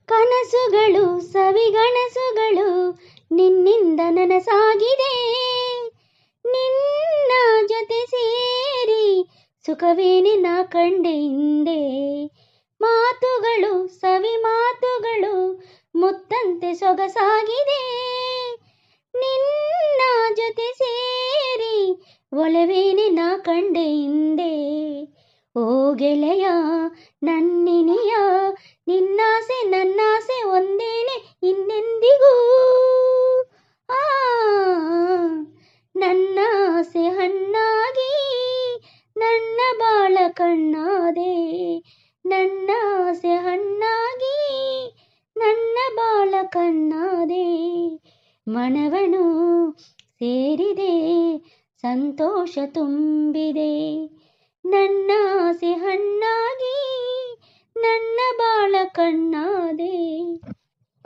ಕನಸುಗಳು ಸವಿಗನಸುಗಳು ನಿನ್ನಿಂದ ನನಸಾಗಿದೆ. ನಿನ್ನ ಜೊತೆ ಸೇರಿ ಸುಖವೇನೆ ನಾ ಕಂಡೆ ಹಿಂದೆ. ಮಾತುಗಳು ಸವಿ ಮಾತುಗಳು ಮುತ್ತಂತೆ ಸೊಗಸಾಗಿದೆ. ನಿನ್ನ ಜೊತೆ ಸೇರಿ ಒಲವೇನೆ ನಾ ಕಂಡೆ ಹಿಂದೆ. ಓ ಗೆಳೆಯ ನನ್ನಿನಿಯ, ನಿನ್ನಾಸೆ ನನ್ನಾಸೆ ಒಂದೇನೆ ಇನ್ನೆಂದಿಗೂ. ನನ್ನ ಆಸೆ ಹಣ್ಣಾಗಿ ನನ್ನ ಬಾಳ ಕಣ್ಣಾದೆ. ನನ್ನ ಆಸೆ ಹಣ್ಣಾಗಿ ನನ್ನ ಬಾಳ ಕಣ್ಣಾದೆ. ಮನವನು ಸೇರಿದೆ ಸಂತೋಷ ತುಂಬಿದೆ. ನನ್ನ ಆಸೆ ಹಣ್ಣಾಗಿ ನನ್ನ ಬಾಳ ಕಣ್ಣಾದೆ.